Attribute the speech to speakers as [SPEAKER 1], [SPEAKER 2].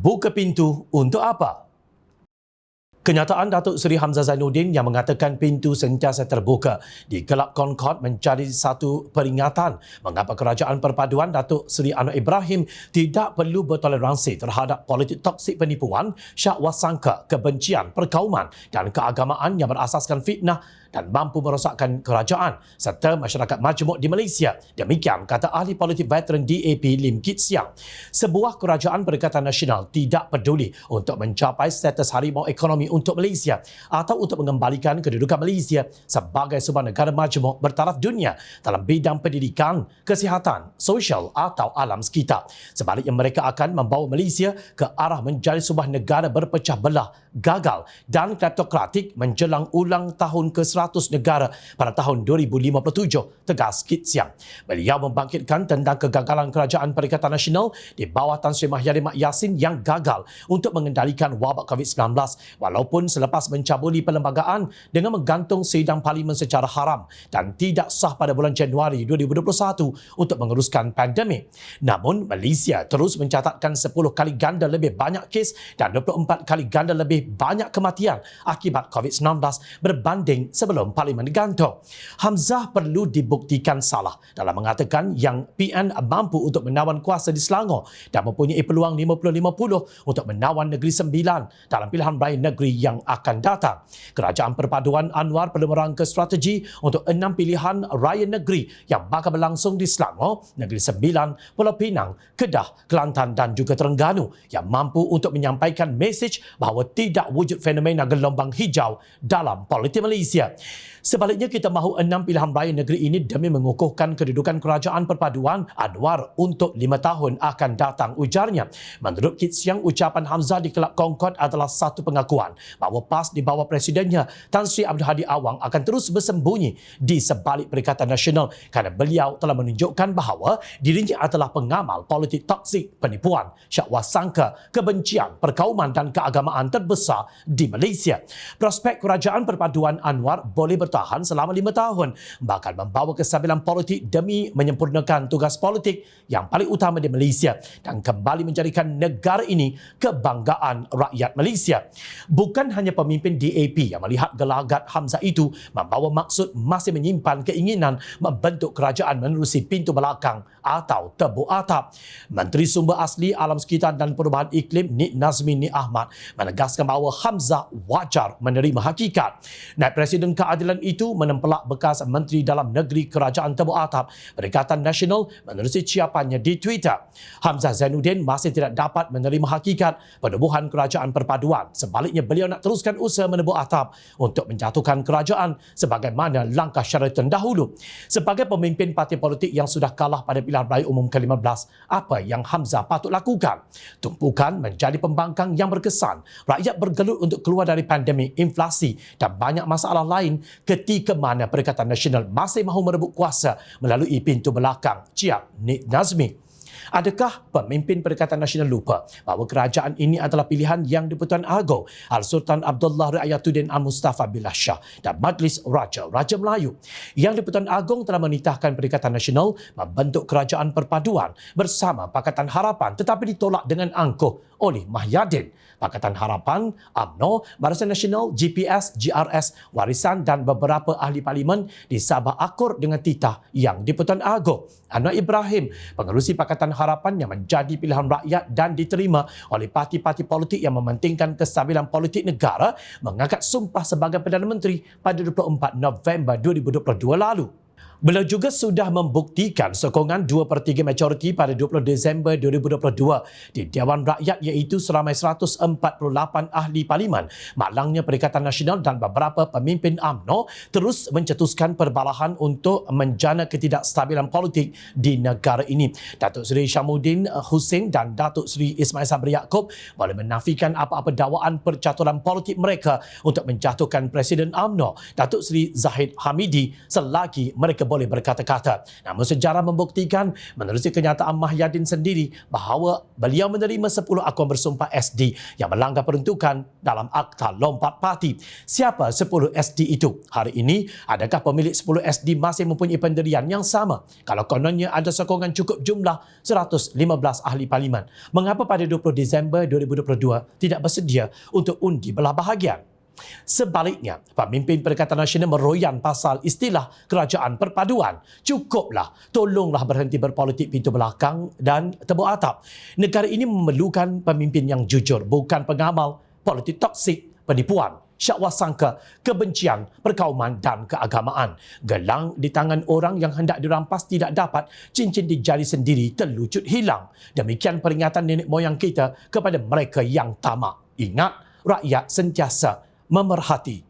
[SPEAKER 1] Buka pintu untuk apa? Kenyataan Datuk Seri Hamzah Zainuddin yang mengatakan pintu sentiasa terbuka di Kelab Concord menjadi satu peringatan mengapa Kerajaan Perpaduan Datuk Seri Anwar Ibrahim tidak perlu bertoleransi terhadap politik toksik penipuan, syakwasangka, kebencian, perkauman dan keagamaan yang berasaskan fitnah dan mampu merosakkan kerajaan serta masyarakat majmuk di Malaysia. Demikian kata ahli politik veteran DAP Lim Kit Siang. Sebuah kerajaan Perikatan Nasional tidak peduli untuk mencapai status harimau ekonomi untuk Malaysia atau untuk mengembalikan kedudukan Malaysia sebagai sebuah negara majmuk bertaraf dunia dalam bidang pendidikan, kesihatan, sosial atau alam sekitar. Sebaliknya mereka akan membawa Malaysia ke arah menjadi sebuah negara berpecah belah, gagal dan kleptokratik menjelang ulang tahun ke-100 negara pada tahun 2057, tegas Kit Siang. Beliau membangkitkan tentang kegagalan Kerajaan Perikatan Nasional di bawah Tan Sri Mahathir Mak Yassin yang gagal untuk mengendalikan wabak COVID-19 walaupun selepas mencabuli perlembagaan dengan menggantung sidang parlimen secara haram dan tidak sah pada bulan Januari 2021 untuk menguruskan pandemik. Namun Malaysia terus mencatatkan 10 kali ganda lebih banyak kes dan 24 kali ganda lebih banyak kematian akibat COVID-19 berbanding sebelum parlimen digantung. Hamzah perlu dibuktikan salah dalam mengatakan yang PN mampu untuk menawan kuasa di Selangor dan mempunyai peluang 50-50 untuk menawan Negeri Sembilan dalam pilihan raya negeri yang akan datang. Kerajaan Perpaduan Anwar perlu merangka strategi untuk 6 pilihan raya negeri yang bakal berlangsung di Selangor, Negeri Sembilan, Pulau Pinang, Kedah, Kelantan dan juga Terengganu yang mampu untuk menyampaikan mesej bahawa tidak wujud fenomena gelombang hijau dalam politik Malaysia. Sebaliknya, kita mahu 6 pilihan raya negeri ini demi mengukuhkan kedudukan Kerajaan Perpaduan Anwar untuk 5 tahun akan datang, ujarnya. Menurut Kit Siang, ucapan Hamzah di Kelab Concord adalah satu pengakuan bahawa PAS di bawah presidennya Tan Sri Abdul Hadi Awang akan terus bersembunyi di sebalik Perikatan Nasional kerana beliau telah menunjukkan bahawa dirinya adalah pengamal politik toksik, penipuan, syakwasangka, kebencian, perkauman dan keagamaan terbesar di Malaysia. Prospek Kerajaan Perpaduan Anwar boleh bertahan selama 5 tahun bakal membawa kestabilan politik demi menyempurnakan tugas politik yang paling utama di Malaysia dan kembali menjadikan negara ini kebanggaan rakyat Malaysia. Bukan hanya pemimpin DAP yang melihat gelagat Hamzah itu membawa maksud masih menyimpan keinginan membentuk kerajaan menerusi pintu belakang atau tebuk atap. Menteri Sumber Asli, Alam Sekitar dan Perubahan Iklim Nik Nazmi Nik Ahmad menegaskan bahawa Hamzah wajar menerima hakikat. Naib Presiden Keadilan itu menempelak bekas Menteri Dalam Negeri Kerajaan Tebuk Atap Perikatan Nasional menerusi ciapannya di Twitter. Hamzah Zainuddin masih tidak dapat menerima hakikat penubuhan Kerajaan Perpaduan. Sebaliknya, beliau nak teruskan usaha menebuk atap untuk menjatuhkan kerajaan sebagaimana langkah syaratan dahulu. Sebagai pemimpin parti politik yang sudah kalah pada pilihan raya umum ke-15, apa yang Hamzah patut lakukan? Tumpukan menjadi pembangkang yang berkesan. Rakyat bergelut untuk keluar dari pandemik, inflasi dan banyak masalah lain ketika mana Perikatan Nasional masih mahu merebut kuasa melalui pintu belakang, ciak Nik Nazmi. Adakah pemimpin Perikatan Nasional lupa bahawa kerajaan ini adalah pilihan yang di-Pertuan Agong Al-Sultan Abdullah Riayatuddin Al-Mustafa Billah Shah dan Majlis Raja Melayu? Yang di-Pertuan Agong telah menitahkan Perikatan Nasional membentuk kerajaan perpaduan bersama Pakatan Harapan tetapi ditolak dengan angkuh oleh Mahyadin. Pakatan Harapan, UMNO, Barisan Nasional, GPS, GRS, Warisan dan beberapa ahli parlimen di Sabah akur dengan titah yang di-Pertuan Agong. Anwar Ibrahim, pengerusi Pakatan Harapan yang menjadi pilihan rakyat dan diterima oleh parti-parti politik yang mementingkan kestabilan politik negara, mengangkat sumpah sebagai Perdana Menteri pada 24 November 2022 lalu. Beliau juga sudah membuktikan sokongan 2/3 majoriti pada 20 Disember 2022 di Dewan Rakyat iaitu seramai 148 ahli parlimen. Malangnya Perikatan Nasional dan beberapa pemimpin UMNO terus mencetuskan perbalahan untuk menjana ketidakstabilan politik di negara ini. Datuk Seri Syamuddin Hussein dan Datuk Seri Ismail Sabri Yaakob boleh menafikan apa-apa dakwaan percaturan politik mereka untuk menjatuhkan Presiden UMNO, Datuk Seri Zahid Hamidi, selagi mereka mereka boleh berkata-kata. Namun sejarah membuktikan menerusi kenyataan Mahyadin sendiri bahawa beliau menerima 10 akun bersumpah SD yang melanggar peruntukan dalam Akta Lompat Parti. Siapa 10 SD itu? Hari ini, adakah pemilik 10 SD masih mempunyai pendirian yang sama? Kalau kononnya ada sokongan cukup jumlah 115 ahli parlimen, mengapa pada 20 Disember 2022 tidak bersedia untuk undi belah bahagian? Sebaliknya, pemimpin Perikatan Nasional meroyan pasal istilah kerajaan perpaduan. Cukuplah, tolonglah berhenti berpolitik pintu belakang dan tebuk atap. Negara ini memerlukan pemimpin yang jujur, bukan pengamal politik toksik, penipuan, syakwasangka, kebencian, perkauman dan keagamaan. Gelang di tangan orang yang hendak dirampas tidak dapat, cincin di jari sendiri terlucut hilang. Demikian peringatan nenek moyang kita kepada mereka yang tamak. Ingat, rakyat sentiasa memerhati